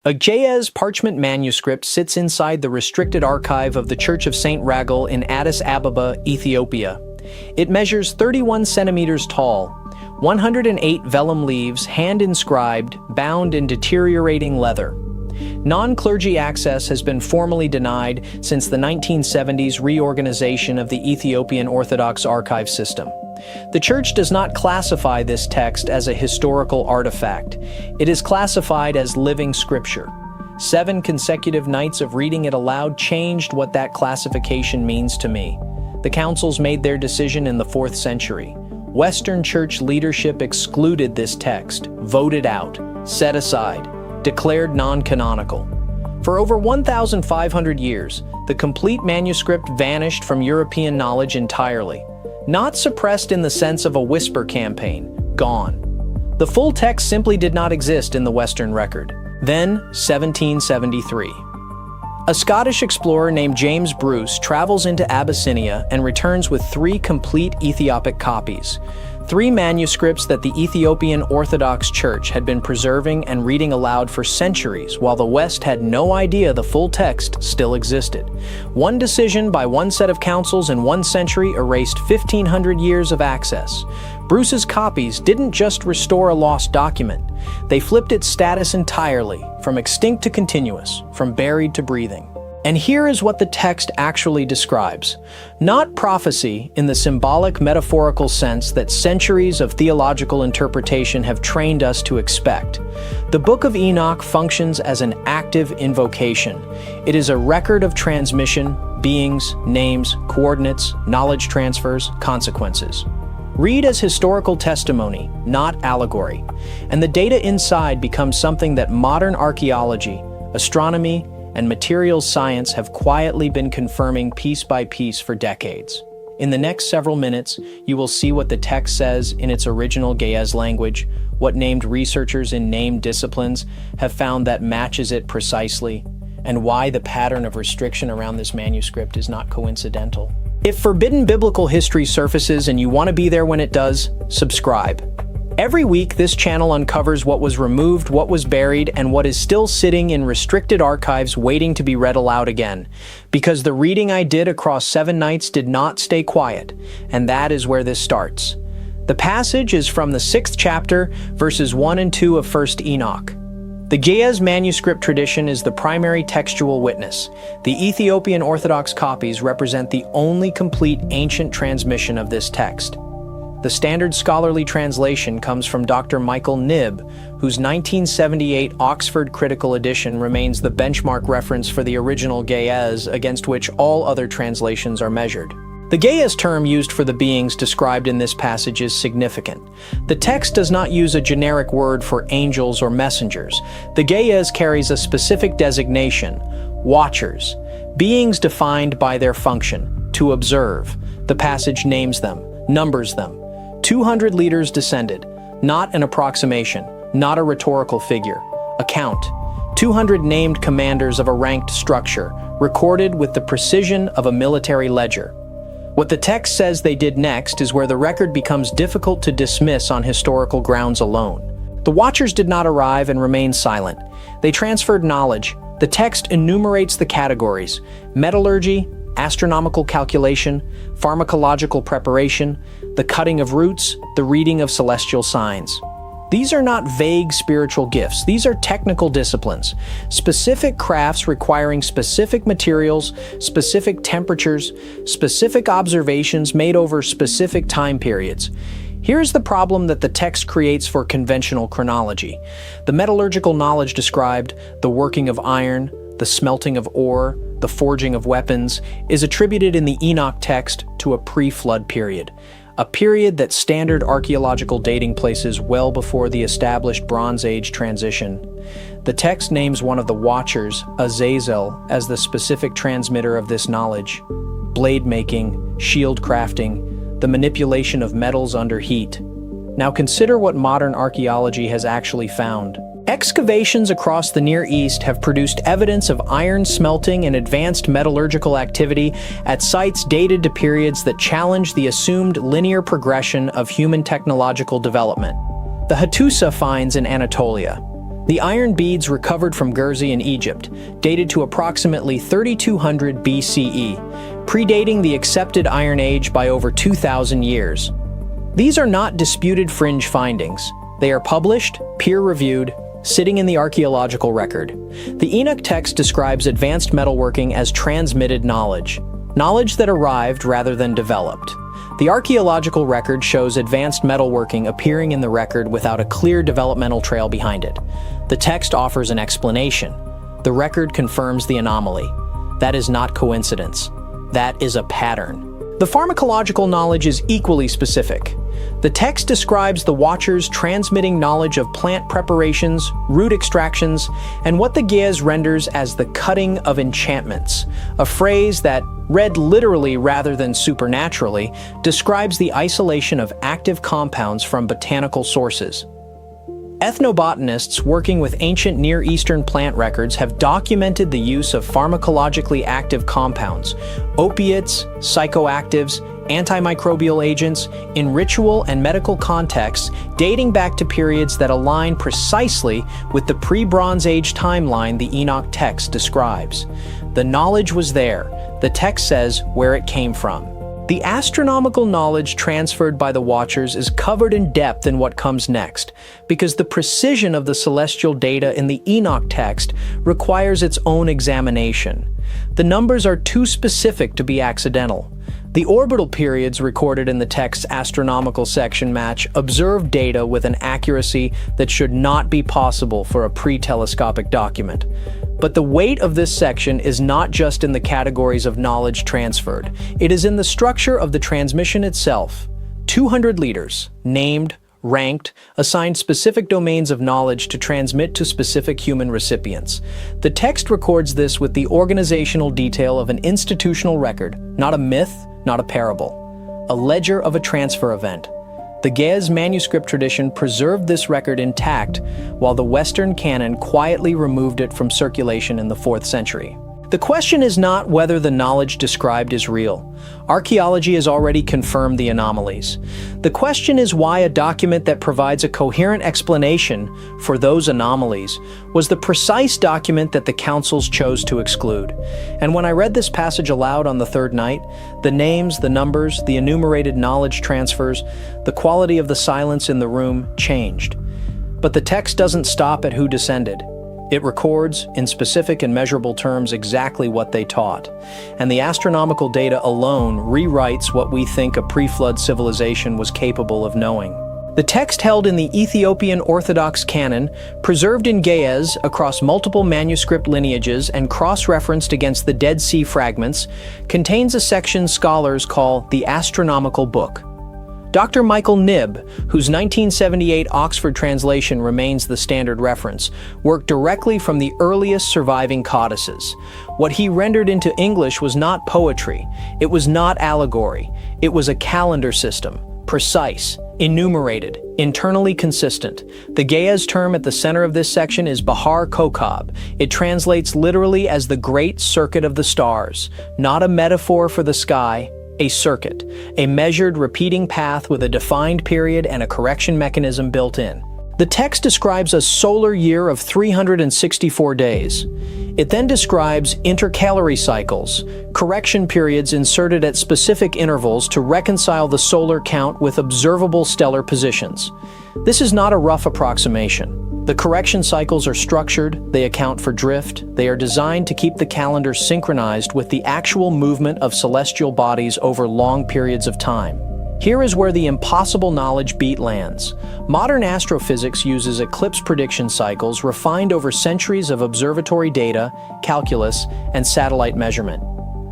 A Ge'ez parchment manuscript sits inside the restricted archive of the Church of St. Raguel in Addis Ababa, Ethiopia. It measures 31 centimeters tall, 108 vellum leaves, hand-inscribed, bound in deteriorating leather. Non-clergy access has been formally denied since the 1970s reorganization of the Ethiopian Orthodox archive system. The Church does not classify this text as a historical artifact. It is classified as living scripture. 7 consecutive nights of reading it aloud changed what that classification means to me. The councils made their decision in the 4th century. Western Church leadership excluded this text, voted out, set aside, declared non-canonical. For over 1,500 years, the complete manuscript vanished from European knowledge entirely. Not suppressed in the sense of a whisper campaign, gone. The full text simply did not exist in the Western record. Then, 1773. A Scottish explorer named James Bruce travels into Abyssinia and returns with 3 complete Ethiopic copies. 3 manuscripts that the Ethiopian Orthodox Church had been preserving and reading aloud for centuries, while the West had no idea the full text still existed. One decision by one set of councils in 1 century erased 1,500 years of access. Bruce's copies didn't just restore a lost document. They flipped its status entirely, from extinct to continuous, from buried to breathing. And here is what the text actually describes. Not prophecy in the symbolic, metaphorical sense that centuries of theological interpretation have trained us to expect. The Book of Enoch functions as an active invocation. It is a record of transmission, beings, names, coordinates, knowledge transfers, consequences. Read as historical testimony, not allegory. And the data inside becomes something that modern archaeology, astronomy, and materials science have quietly been confirming piece by piece for decades. In the next several minutes, you will see what the text says in its original Ge'ez language, what named researchers in named disciplines have found that matches it precisely, and why the pattern of restriction around this manuscript is not coincidental. If forbidden biblical history surfaces and you want to be there when it does, subscribe. Every week, this channel uncovers what was removed, what was buried, and what is still sitting in restricted archives waiting to be read aloud again. Because the reading I did across 7 nights did not stay quiet, and that is where this starts. The passage is from the 6th chapter, verses 1 and 2 of 1st Enoch. The Ge'ez manuscript tradition is the primary textual witness. The Ethiopian Orthodox copies represent the only complete ancient transmission of this text. The standard scholarly translation comes from Dr. Michael Knibb, whose 1978 Oxford Critical Edition remains the benchmark reference for the original Ge'ez against which all other translations are measured. The Ge'ez term used for the beings described in this passage is significant. The text does not use a generic word for angels or messengers. The Ge'ez carries a specific designation, watchers, beings defined by their function, to observe. The passage names them, numbers them. 200 leaders descended, not an approximation, not a rhetorical figure, a count. 200 named commanders of a ranked structure, recorded with the precision of a military ledger. What the text says they did next is where the record becomes difficult to dismiss on historical grounds alone. The watchers did not arrive and remain silent. They transferred knowledge. The text enumerates the categories: metallurgy, astronomical calculation, pharmacological preparation, the cutting of roots, the reading of celestial signs. These are not vague spiritual gifts. These are technical disciplines, specific crafts requiring specific materials, specific temperatures, specific observations made over specific time periods. Here's the problem that the text creates for conventional chronology. The metallurgical knowledge described, the working of iron, the smelting of ore, the forging of weapons, is attributed in the Enoch text to a pre-flood period, a period that standard archaeological dating places well before the established Bronze Age transition. The text names one of the watchers, Azazel, as the specific transmitter of this knowledge. Blade making, shield crafting, the manipulation of metals under heat. Now consider what modern archaeology has actually found. Excavations across the Near East have produced evidence of iron smelting and advanced metallurgical activity at sites dated to periods that challenge the assumed linear progression of human technological development. The Hattusa finds in Anatolia. The iron beads recovered from Guernsey in Egypt, dated to approximately 3200 BCE, predating the accepted Iron Age by over 2,000 years. These are not disputed fringe findings. They are published, peer-reviewed, sitting in the archaeological record. The Enoch text describes advanced metalworking as transmitted knowledge that arrived rather than developed. The archaeological record shows advanced metalworking appearing in the record without a clear developmental trail behind it. The text offers an explanation. The record confirms the anomaly. That is not coincidence. That is a pattern. The pharmacological knowledge is equally specific. The text describes the watchers transmitting knowledge of plant preparations, root extractions, and what the Ge'ez renders as the cutting of enchantments, a phrase that, read literally rather than supernaturally, describes the isolation of active compounds from botanical sources. Ethnobotanists working with ancient Near Eastern plant records have documented the use of pharmacologically active compounds, opiates, psychoactives, antimicrobial agents, in ritual and medical contexts dating back to periods that align precisely with the pre-Bronze Age timeline the Enoch text describes. The knowledge was there. The text says where it came from. The astronomical knowledge transferred by the watchers is covered in depth in what comes next, because the precision of the celestial data in the Enoch text requires its own examination. The numbers are too specific to be accidental. The orbital periods recorded in the text's astronomical section match observed data with an accuracy that should not be possible for a pre-telescopic document. But the weight of this section is not just in the categories of knowledge transferred. It is in the structure of the transmission itself. 200 leaders, named, ranked, assigned specific domains of knowledge to transmit to specific human recipients. The text records this with the organizational detail of an institutional record, not a myth, not a parable. A ledger of a transfer event. The Ge'ez manuscript tradition preserved this record intact, while the Western canon quietly removed it from circulation in the 4th century. The question is not whether the knowledge described is real. Archaeology has already confirmed the anomalies. The question is why a document that provides a coherent explanation for those anomalies was the precise document that the councils chose to exclude. And when I read this passage aloud on the third night, the names, the numbers, the enumerated knowledge transfers, the quality of the silence in the room changed. But the text doesn't stop at who descended. It records, in specific and measurable terms, exactly what they taught. And the astronomical data alone rewrites what we think a pre-flood civilization was capable of knowing. The text held in the Ethiopian Orthodox canon, preserved in Ge'ez across multiple manuscript lineages and cross-referenced against the Dead Sea fragments, contains a section scholars call the Astronomical Book. Dr. Michael Knibb, whose 1978 Oxford translation remains the standard reference, worked directly from the earliest surviving codices. What he rendered into English was not poetry, it was not allegory, it was a calendar system, precise, enumerated, internally consistent. The Ge'ez term at the center of this section is Bahar Kokab. It translates literally as the Great Circuit of the Stars, not a metaphor for the sky, a circuit, a measured, repeating path with a defined period and a correction mechanism built in. The text describes a solar year of 364 days. It then describes intercalary cycles, correction periods inserted at specific intervals to reconcile the solar count with observable stellar positions. This is not a rough approximation. The correction cycles are structured, they account for drift, they are designed to keep the calendar synchronized with the actual movement of celestial bodies over long periods of time. Here is where the impossible knowledge beat lands. Modern astrophysics uses eclipse prediction cycles refined over centuries of observatory data, calculus, and satellite measurement.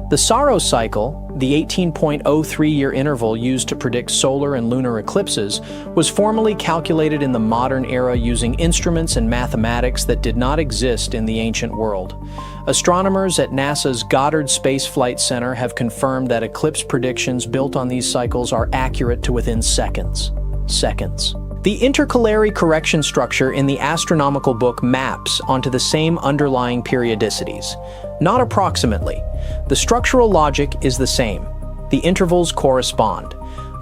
The Saros cycle, the 18.03-year interval used to predict solar and lunar eclipses, was formally calculated in the modern era using instruments and mathematics that did not exist in the ancient world. Astronomers at NASA's Goddard Space Flight Center have confirmed that eclipse predictions built on these cycles are accurate to within seconds. The intercalary correction structure in the astronomical book maps onto the same underlying periodicities. Not approximately. The structural logic is the same. The intervals correspond.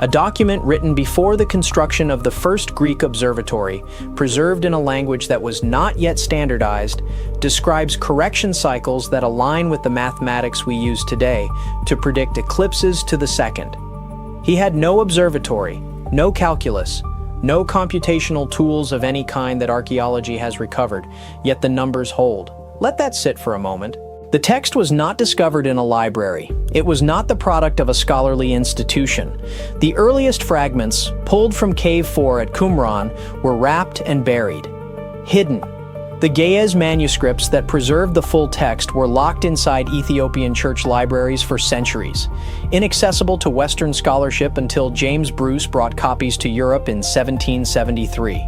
a document written before the construction of the first Greek observatory, preserved in a language that was not yet standardized, describes correction cycles that align with the mathematics we use today to predict eclipses to the second. He had no observatory, no calculus, no computational tools of any kind that archaeology has recovered, yet the numbers hold. Let that sit for a moment. The text was not discovered in a library. It was not the product of a scholarly institution. The earliest fragments, pulled from Cave 4 at Qumran, were wrapped and buried. Hidden. The Ge'ez manuscripts that preserved the full text were locked inside Ethiopian church libraries for centuries, inaccessible to Western scholarship until James Bruce brought copies to Europe in 1773.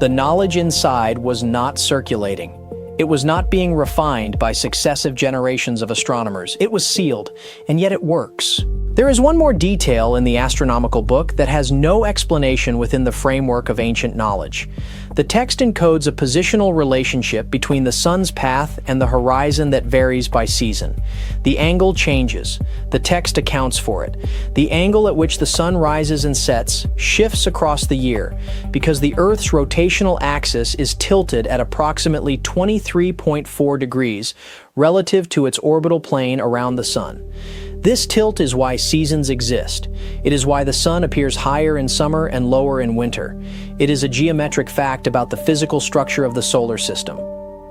The knowledge inside was not circulating. It was not being refined by successive generations of astronomers. It was sealed, and yet it works. There is one more detail in the astronomical book that has no explanation within the framework of ancient knowledge. The text encodes a positional relationship between the sun's path and the horizon that varies by season. The angle changes. The text accounts for it. The angle at which the sun rises and sets shifts across the year because the Earth's rotational axis is tilted at approximately 23.4 degrees relative to its orbital plane around the sun. This tilt is why seasons exist. It is why the sun appears higher in summer and lower in winter. It is a geometric fact about the physical structure of the solar system.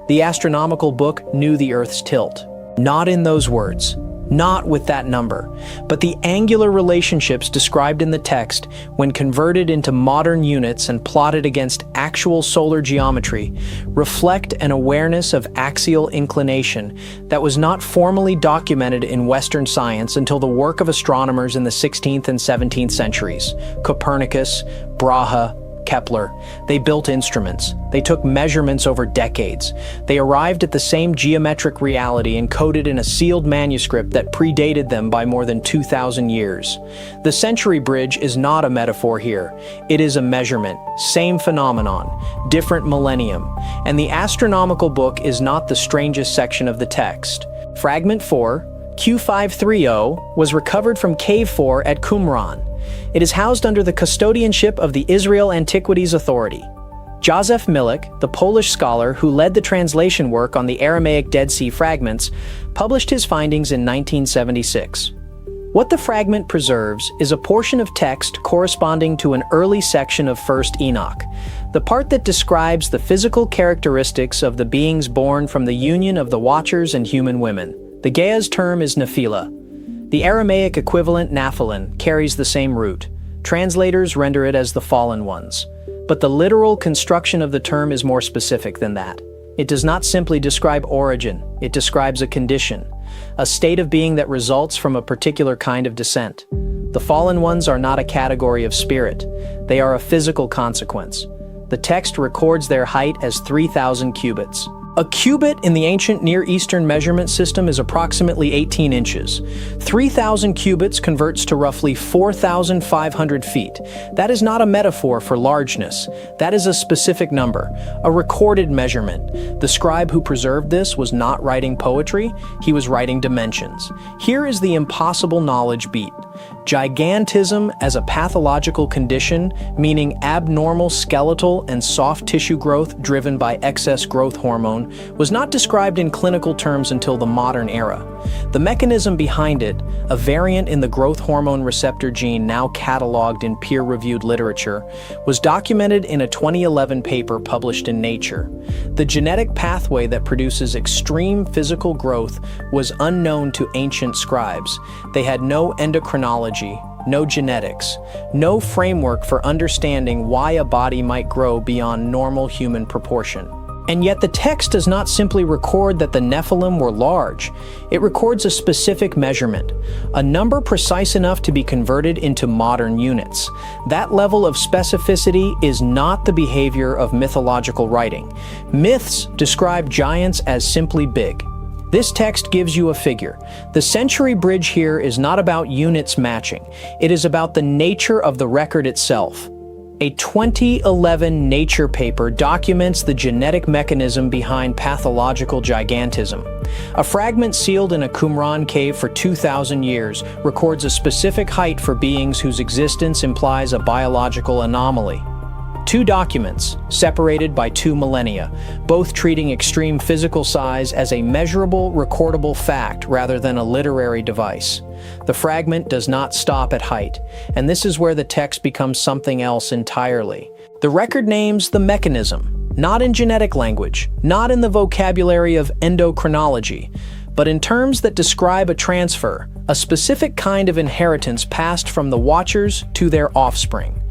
The astronomical book knew the Earth's tilt. Not in those words. Not with that number, but the angular relationships described in the text, when converted into modern units and plotted against actual solar geometry, reflect an awareness of axial inclination that was not formally documented in Western science until the work of astronomers in the 16th and 17th centuries. Copernicus, Brahe, Kepler. They built instruments. They took measurements over decades. They arrived at the same geometric reality encoded in a sealed manuscript that predated them by more than 2,000 years. The century bridge is not a metaphor here. It is a measurement. Same phenomenon, different millennium. And the astronomical book is not the strangest section of the text. Fragment 4, Q530, was recovered from Cave 4 at Qumran. It is housed under the custodianship of the Israel Antiquities Authority. Józef Milik, the Polish scholar who led the translation work on the Aramaic Dead Sea fragments, published his findings in 1976. What the fragment preserves is a portion of text corresponding to an early section of 1st Enoch, the part that describes the physical characteristics of the beings born from the union of the Watchers and human women. The Ge'ez term is Nephilah. The Aramaic equivalent Naphthalin carries the same root. Translators render it as the fallen ones. But the literal construction of the term is more specific than that. It does not simply describe origin, it describes a condition, a state of being that results from a particular kind of descent. The fallen ones are not a category of spirit, they are a physical consequence. The text records their height as 3,000 cubits. A cubit in the ancient Near Eastern measurement system is approximately 18 inches. 3,000 cubits converts to roughly 4,500 feet. That is not a metaphor for largeness. That is a specific number, a recorded measurement. The scribe who preserved this was not writing poetry, he was writing dimensions. Here is the impossible knowledge beat. Gigantism as a pathological condition, meaning abnormal skeletal and soft tissue growth driven by excess growth hormone, was not described in clinical terms until the modern era. The mechanism behind it, a variant in the growth hormone receptor gene now cataloged in peer-reviewed literature, was documented in a 2011 paper published in Nature. The genetic pathway that produces extreme physical growth was unknown to ancient scribes. They had no endocrinology, no genetics, no framework for understanding why a body might grow beyond normal human proportion. And yet the text does not simply record that the Nephilim were large. It records a specific measurement, a number precise enough to be converted into modern units. That level of specificity is not the behavior of mythological writing. Myths describe giants as simply big. This text gives you a figure. The century bridge here is not about units matching. It is about the nature of the record itself. A 2011 Nature paper documents the genetic mechanism behind pathological gigantism. A fragment sealed in a Qumran cave for 2,000 years records a specific height for beings whose existence implies a biological anomaly. Two documents, separated by 2 millennia, both treating extreme physical size as a measurable, recordable fact rather than a literary device. The fragment does not stop at height, and this is where the text becomes something else entirely. The record names the mechanism, not in genetic language, not in the vocabulary of endocrinology, but in terms that describe a transfer, a specific kind of inheritance passed from the watchers to their offspring.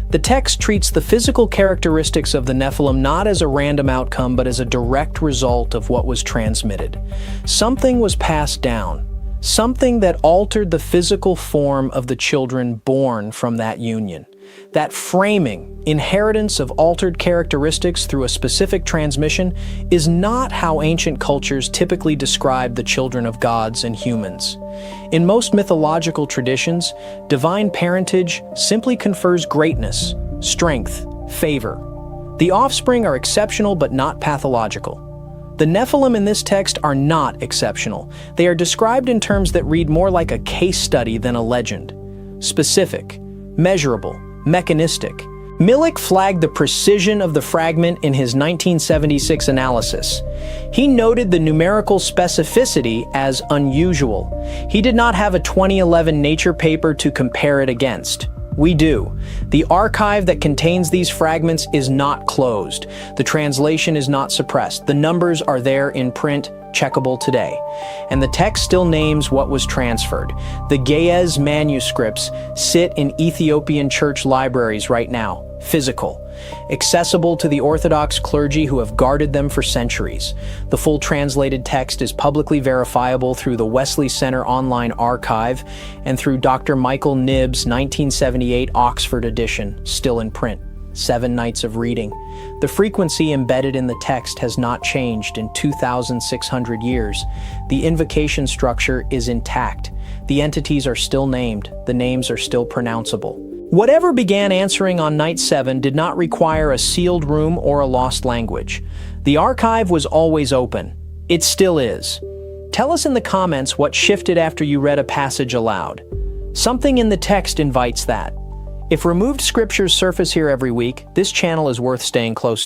The text treats the physical characteristics of the Nephilim not as a random outcome, but as a direct result of what was transmitted. Something was passed down, something that altered the physical form of the children born from that union. That framing, inheritance of altered characteristics through a specific transmission, is not how ancient cultures typically describe the children of gods and humans. In most mythological traditions, divine parentage simply confers greatness, strength, favor. The offspring are exceptional but not pathological. The Nephilim in this text are not exceptional. They are described in terms that read more like a case study than a legend. Specific, measurable, mechanistic. Milik flagged the precision of the fragment in his 1976 analysis. He noted the numerical specificity as unusual. He did not have a 2011 Nature paper to compare it against. We do. The archive that contains these fragments is not closed. The translation is not suppressed. The numbers are there in print, checkable today. And the text still names what was transferred. The Ge'ez manuscripts sit in Ethiopian church libraries right now, physical, accessible to the Orthodox clergy who have guarded them for centuries. The full translated text is publicly verifiable through the Wesley Center Online Archive and through Dr. Michael Knibb's 1978 Oxford edition, still in print. 7 nights of reading. The frequency embedded in the text has not changed in 2,600 years. The invocation structure is intact. The entities are still named. The names are still pronounceable. Whatever began answering on night 7 did not require a sealed room or a lost language. The archive was always open. It still is. Tell us in the comments what shifted after you read a passage aloud. Something in the text invites that. If removed scriptures surface here every week, this channel is worth staying close to.